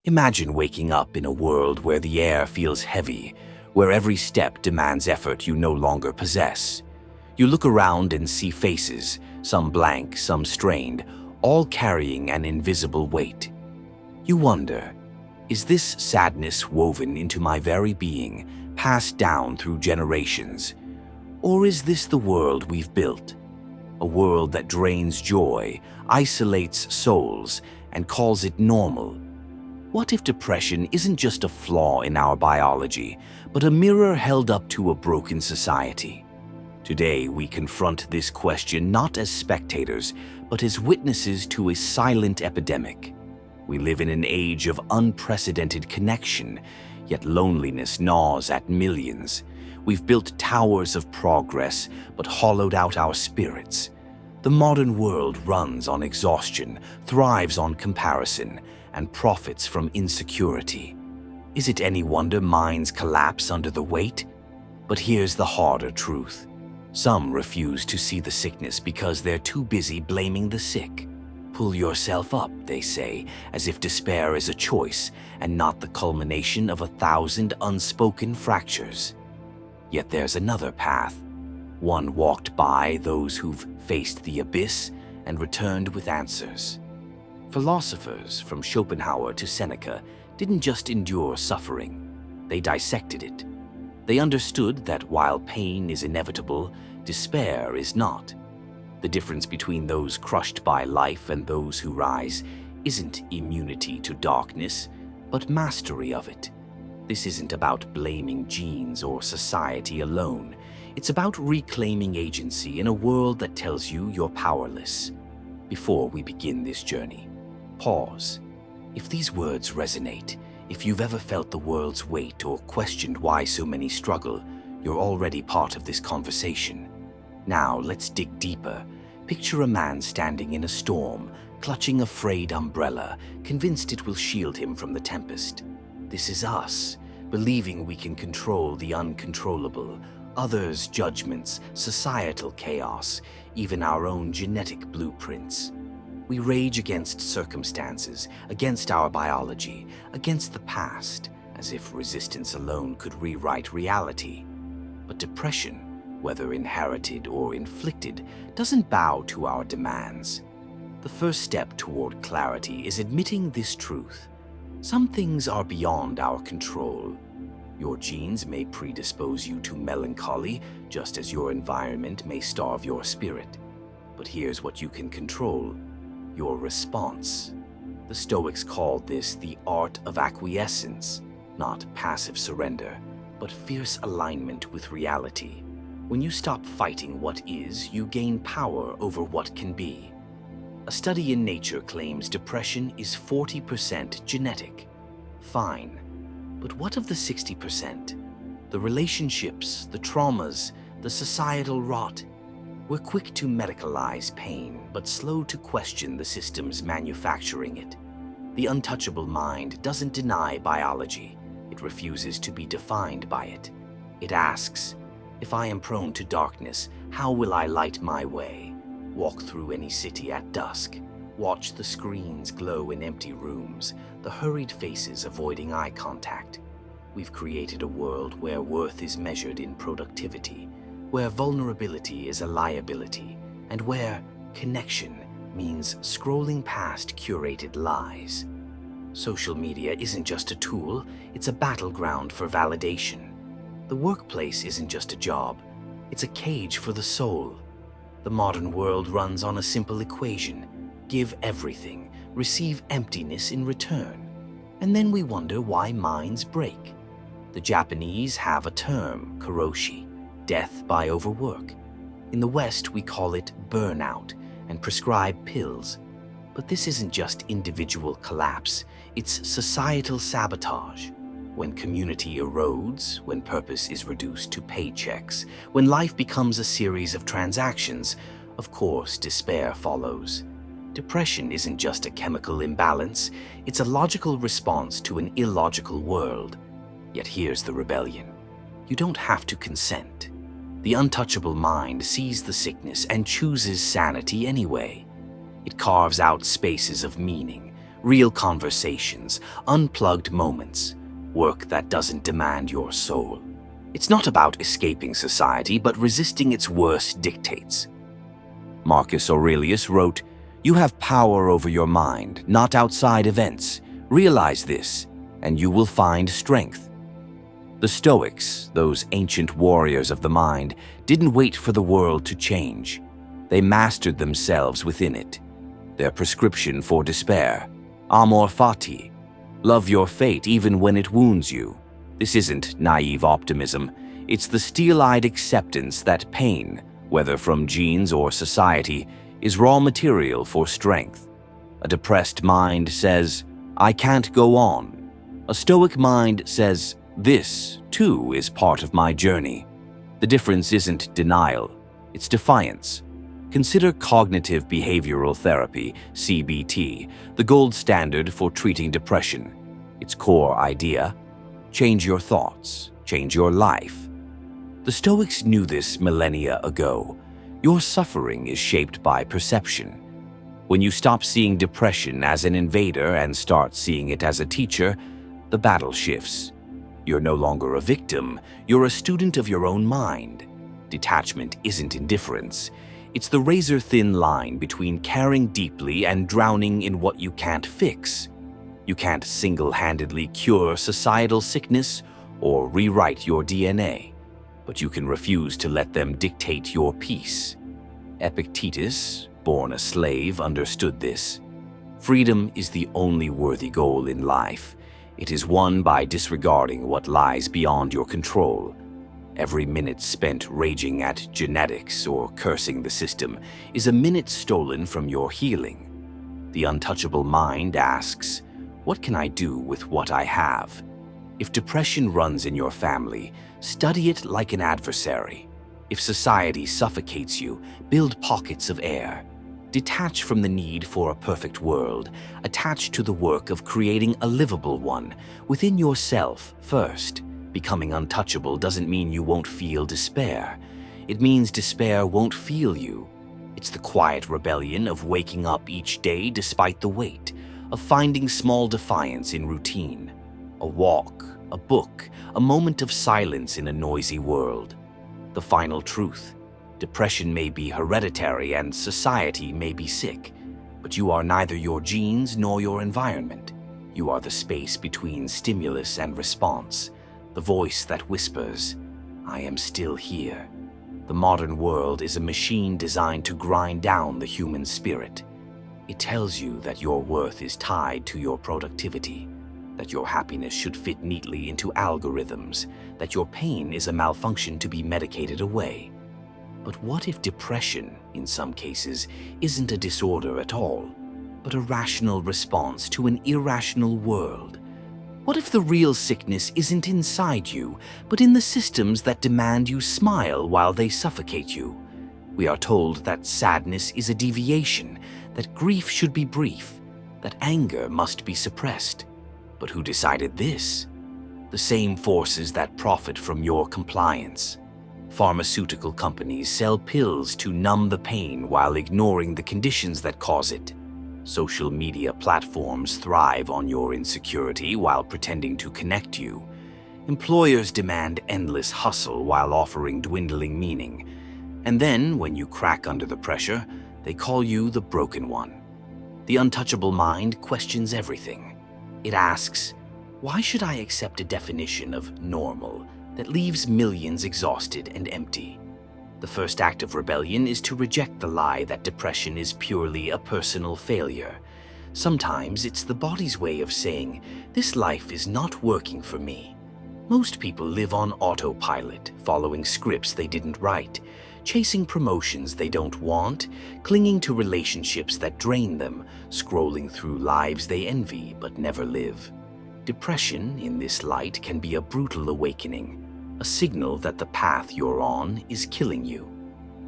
Imagine waking up in a world where the air feels heavy, where every step demands effort you no longer possess. You look around and see faces, some blank, some strained, all carrying an invisible weight. You wonder, is this sadness woven into my very being, passed down through generations? Or is this the world we've built? A world that drains joy, isolates souls, and calls it normal? What if depression isn't just a flaw in our biology, but a mirror held up to a broken society? Today, we confront this question not as spectators, but as witnesses to a silent epidemic. We live in an age of unprecedented connection, yet loneliness gnaws at millions. We've built towers of progress, but hollowed out our spirits. The modern world runs on exhaustion, thrives on comparison, and profits from insecurity. Is it any wonder minds collapse under the weight? But here's the harder truth. Some refuse to see the sickness because they're too busy blaming the sick. Pull yourself up, they say, as if despair is a choice and not the culmination of 1,000 unspoken fractures. Yet there's another path, one walked by those who've faced the abyss and returned with answers. Philosophers, from Schopenhauer to Seneca, didn't just endure suffering, they dissected it. They understood that while pain is inevitable, despair is not. The difference between those crushed by life and those who rise isn't immunity to darkness, but mastery of it. This isn't about blaming genes or society alone. It's about reclaiming agency in a world that tells you you're powerless. Before we begin this journey, pause. If these words resonate, if you've ever felt the world's weight or questioned why so many struggle, you're already part of this conversation. Now, let's dig deeper. Picture a man standing in a storm, clutching a frayed umbrella, convinced it will shield him from the tempest. This is us, believing we can control the uncontrollable, others' judgments, societal chaos, even our own genetic blueprints. We rage against circumstances, against our biology, against the past, as if resistance alone could rewrite reality. But depression, whether inherited or inflicted, doesn't bow to our demands. The first step toward clarity is admitting this truth. Some things are beyond our control. Your genes may predispose you to melancholy, just as your environment may starve your spirit. But here's what you can control: your response. The Stoics called this the art of acquiescence, not passive surrender, but fierce alignment with reality. When you stop fighting what is, you gain power over what can be. A study in Nature claims depression is 40% genetic. Fine, but what of the 60%? The relationships, the traumas, the societal rot? We're quick to medicalize pain, but slow to question the systems manufacturing it. The untouchable mind doesn't deny biology. It refuses to be defined by it. It asks, if I am prone to darkness, how will I light my way? Walk through any city at dusk. Watch the screens glow in empty rooms, the hurried faces avoiding eye contact. We've created a world where worth is measured in productivity, where vulnerability is a liability, and where connection means scrolling past curated lies. Social media isn't just a tool, it's a battleground for validation. The workplace isn't just a job, it's a cage for the soul. The modern world runs on a simple equation: give everything, receive emptiness in return. And then we wonder why minds break. The Japanese have a term, karoshi, death by overwork. In the West, we call it burnout and prescribe pills. But this isn't just individual collapse, it's societal sabotage. When community erodes, when purpose is reduced to paychecks, when life becomes a series of transactions, of course despair follows. Depression isn't just a chemical imbalance, it's a logical response to an illogical world. Yet here's the rebellion. You don't have to consent. The untouchable mind sees the sickness and chooses sanity anyway. It carves out spaces of meaning, real conversations, unplugged moments, work that doesn't demand your soul. It's not about escaping society, but resisting its worst dictates. Marcus Aurelius wrote, "You have power over your mind, not outside events. Realize this, and you will find strength." The Stoics, those ancient warriors of the mind, didn't wait for the world to change. They mastered themselves within it. Their prescription for despair: amor fati, love your fate even when it wounds you. This isn't naive optimism. It's the steel-eyed acceptance that pain, whether from genes or society, is raw material for strength. A depressed mind says, "I can't go on." A Stoic mind says, "This, too, is part of my journey." The difference isn't denial, it's defiance. Consider cognitive behavioral therapy, CBT, the gold standard for treating depression. Its core idea: change your thoughts, change your life. The Stoics knew this millennia ago. Your suffering is shaped by perception. When you stop seeing depression as an invader and start seeing it as a teacher, the battle shifts. You're no longer a victim, you're a student of your own mind. Detachment isn't indifference. It's the razor-thin line between caring deeply and drowning in what you can't fix. You can't single-handedly cure societal sickness or rewrite your DNA, but you can refuse to let them dictate your peace. Epictetus, born a slave, understood this. Freedom is the only worthy goal in life. It is won by disregarding what lies beyond your control. Every minute spent raging at genetics or cursing the system is a minute stolen from your healing. The untouchable mind asks, "What can I do with what I have?" If depression runs in your family, study it like an adversary. If society suffocates you, build pockets of air. Detach from the need for a perfect world. Attach to the work of creating a livable one within yourself first. Becoming untouchable doesn't mean you won't feel despair. It means despair won't feel you. It's the quiet rebellion of waking up each day despite the weight, of finding small defiance in routine. A walk, a book, a moment of silence in a noisy world. The final truth: depression may be hereditary and society may be sick, but you are neither your genes nor your environment. You are the space between stimulus and response. The voice that whispers, "I am still here." The modern world is a machine designed to grind down the human spirit. It tells you that your worth is tied to your productivity, that your happiness should fit neatly into algorithms, that your pain is a malfunction to be medicated away. But what if depression, in some cases, isn't a disorder at all, but a rational response to an irrational world? What if the real sickness isn't inside you, but in the systems that demand you smile while they suffocate you? We are told that sadness is a deviation, that grief should be brief, that anger must be suppressed. But who decided this? The same forces that profit from your compliance. Pharmaceutical companies sell pills to numb the pain while ignoring the conditions that cause it. Social media platforms thrive on your insecurity while pretending to connect you. Employers demand endless hustle while offering dwindling meaning. And then, when you crack under the pressure, they call you the broken one. The untouchable mind questions everything. It asks, why should I accept a definition of normal that leaves millions exhausted and empty? The first act of rebellion is to reject the lie that depression is purely a personal failure. Sometimes it's the body's way of saying, this life is not working for me. Most people live on autopilot, following scripts they didn't write, chasing promotions they don't want, clinging to relationships that drain them, scrolling through lives they envy but never live. Depression, in this light, can be a brutal awakening, a signal that the path you're on is killing you.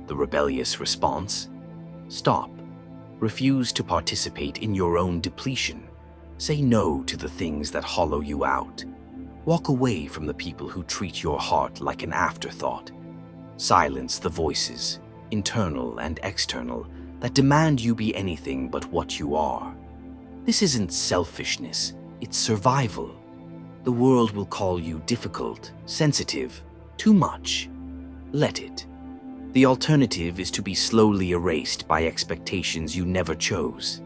The rebellious response? Stop. Refuse to participate in your own depletion. Say no to the things that hollow you out. Walk away from the people who treat your heart like an afterthought. Silence the voices, internal and external, that demand you be anything but what you are. This isn't selfishness, it's survival. The world will call you difficult, sensitive, too much. Let it. The alternative is to be slowly erased by expectations you never chose.